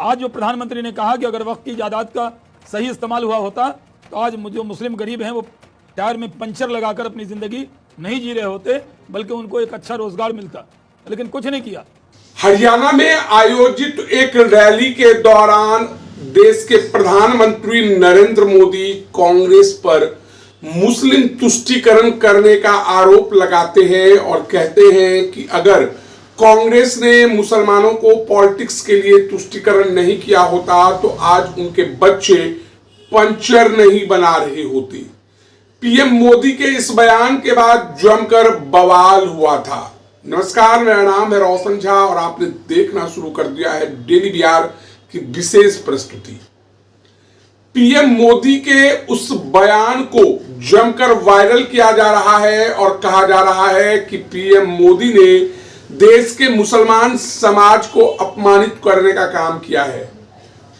आज जो प्रधानमंत्री ने कहा कि अगर वक्त की जायदाद का सही इस्तेमाल हुआ होता तो आज जो मुस्लिम गरीब हैं वो टायर में पंचर लगाकर अपनी ज़िंदगी नहीं जी रहे होते, बल्कि उनको एक अच्छा रोजगार मिलता, लेकिन कुछ नहीं किया। हरियाणा में आयोजित एक रैली के दौरान देश के प्रधानमंत्री नरेंद्र मोदी कांग्रेस पर मुस्लिम तुष्टीकरण करने का आरोप लगाते हैं और कहते हैं कि अगर कांग्रेस ने मुसलमानों को पॉलिटिक्स के लिए तुष्टीकरण नहीं किया होता तो आज उनके बच्चे पंचर नहीं बना रहे होते। पीएम मोदी के इस बयान के बाद जमकर बवाल हुआ था। नमस्कार, मेरा नाम है रोशन झा और आपने देखना शुरू कर दिया है डेली बिहार की विशेष प्रस्तुति। पीएम मोदी के उस बयान को जमकर वायरल किया जा रहा है और कहा जा रहा है कि पीएम मोदी ने देश के मुसलमान समाज को अपमानित करने का काम किया है।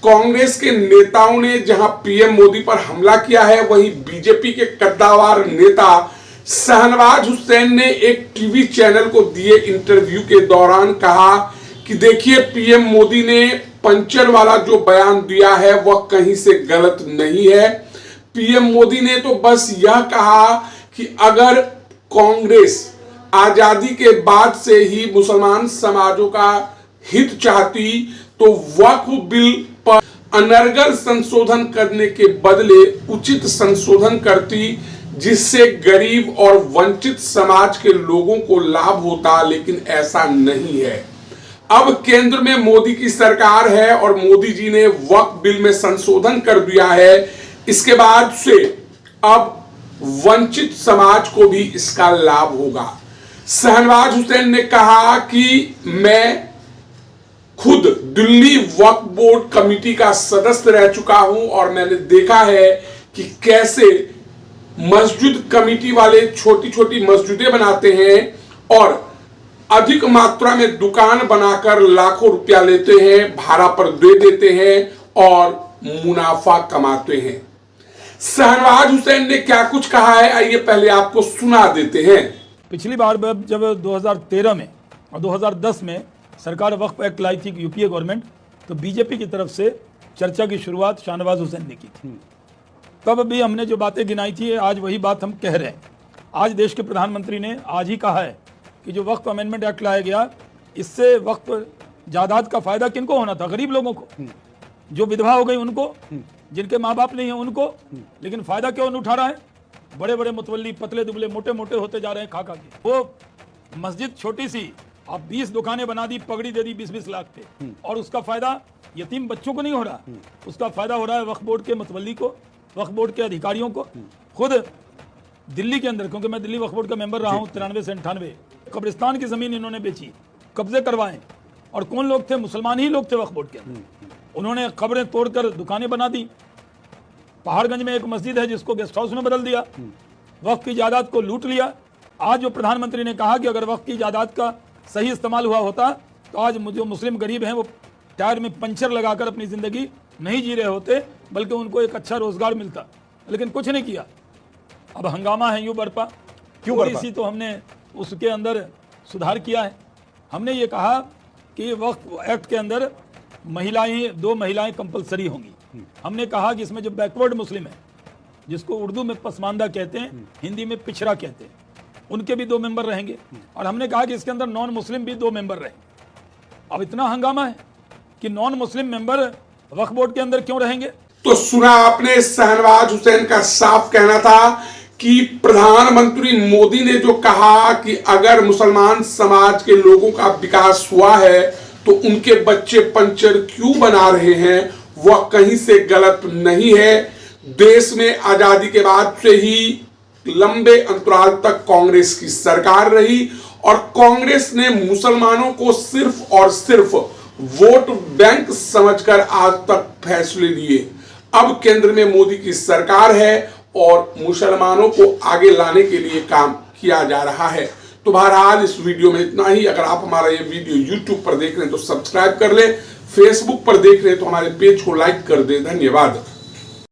कांग्रेस के नेताओं ने जहां पीएम मोदी पर हमला किया है, वहीं बीजेपी के कद्दावर नेता शहनवाज हुसैन ने एक टीवी चैनल को दिए इंटरव्यू के दौरान कहा कि देखिए, पीएम मोदी ने पंचर वाला जो बयान दिया है वह कहीं से गलत नहीं है। पीएम मोदी ने तो बस यह कहा कि अगर कांग्रेस आजादी के बाद से ही मुसलमान समाजों का हित चाहती तो वक्फ बिल पर अनर्गल संशोधन करने के बदले उचित संशोधन करती, जिससे गरीब और वंचित समाज के लोगों को लाभ होता, लेकिन ऐसा नहीं है। अब केंद्र में मोदी की सरकार है और मोदी जी ने वक्फ बिल में संशोधन कर दिया है। इसके बाद से अब वंचित समाज को भी इसका लाभ होगा। शहनवाज हुसैन ने कहा कि मैं खुद दिल्ली वक्फ बोर्ड कमेटी का सदस्य रह चुका हूं और मैंने देखा है कि कैसे मस्जिद कमेटी वाले छोटी छोटी मस्जिदें बनाते हैं और अधिक मात्रा में दुकान बनाकर लाखों रुपया लेते हैं, भाड़ा पर दे देते हैं और मुनाफा कमाते हैं। शहनवाज हुसैन ने क्या कुछ कहा है, आइए पहले आपको सुना देते हैं। पिछली बार जब 2013 में और 2010 में सरकार वक्फ एक्ट लाई थी यूपीए गवर्नमेंट, तो बीजेपी की तरफ से चर्चा की शुरुआत शहनवाज हुसैन ने की थी। तब भी हमने जो बातें गिनाई थी आज वही बात हम कह रहे हैं। आज देश के प्रधानमंत्री ने आज ही कहा है कि जो वक्फ अमेंडमेंट एक्ट लाया गया, इससे वक्फ जायदाद का फायदा किनको होना था? गरीब लोगों को, जो विधवा हो गई उनको, जिनके माँ बाप नहीं है उनको। लेकिन फायदा क्यों उठा रहा है? बड़े बड़े मुतवल्ली पतले दुबले मोटे मोटे होते जा रहे हैं खा खा के। वो मस्जिद छोटी सी, आप 20 दुकानें बना दी, पगड़ी दे दी 20-20 लाख पे, और उसका फायदा यतीम बच्चों को नहीं हो रहा, उसका फायदा हो रहा है वक्फ बोर्ड के मुतवल्ली को, वक्फ बोर्ड के अधिकारियों को। खुद दिल्ली के अंदर, क्योंकि मैं दिल्ली वक्फ बोर्ड का मेंबर रहा हूँ 93 से 98, कब्रिस्तान की जमीन इन्होंने बेची, कब्जे करवाए, और कौन लोग थे? मुसलमान ही लोग थे वक्फ बोर्ड के अंदर। उन्होंने कब्रें तोड़कर दुकानें बना दी। पहाड़गंज में एक मस्जिद है जिसको गेस्ट हाउस में बदल दिया, वक्फ की जायदाद को लूट लिया। आज जो प्रधानमंत्री ने कहा कि अगर वक्फ की जायदाद का सही इस्तेमाल हुआ होता तो आज जो मुस्लिम गरीब हैं वो टायर में पंचर लगाकर अपनी ज़िंदगी नहीं जी रहे होते, बल्कि उनको एक अच्छा रोजगार मिलता, लेकिन कुछ नहीं किया। अब हंगामा है यूं बरपा, क्यों इसी तो हमने उसके अंदर सुधार किया है। हमने ये कहा कि वक्फ एक्ट के अंदर महिलाएं, 2 महिलाएं कंपलसरी होंगी। हमने कहा कि इसमें जो बैकवर्ड मुस्लिम है, जिसको उर्दू में पसमानदा कहते हैं, हिंदी में पिछड़ा कहते हैं, उनके भी 2 मेंबर रहेंगे। और हमने कहा कि इसके अंदर नॉन मुस्लिम भी 2 मेंबर रहेंगे। अब इतना हंगामा है कि नॉन मुस्लिम मेंबर वक्फ बोर्ड के अंदर क्यों रहेंगे? तो सुना आपने, शहनवाज हुसैन का साफ कहना था कि प्रधानमंत्री मोदी ने जो कहा कि अगर मुसलमान समाज के लोगों का विकास हुआ है तो उनके बच्चे पंचर क्यों बना रहे हैं, वह कहीं से गलत नहीं है। देश में आजादी के बाद से ही लंबे अंतराल तक कांग्रेस की सरकार रही और कांग्रेस ने मुसलमानों को सिर्फ और सिर्फ वोट बैंक समझकर आज तक फैसले लिए। अब केंद्र में मोदी की सरकार है और मुसलमानों को आगे लाने के लिए काम किया जा रहा है। तो बहरहाल इस वीडियो में इतना ही। अगर आप हमारा ये वीडियो YouTube पर देख रहे हैं तो सब्सक्राइब कर ले, फेसबुक पर देख रहे हैं तो हमारे पेज को लाइक कर दे। धन्यवाद।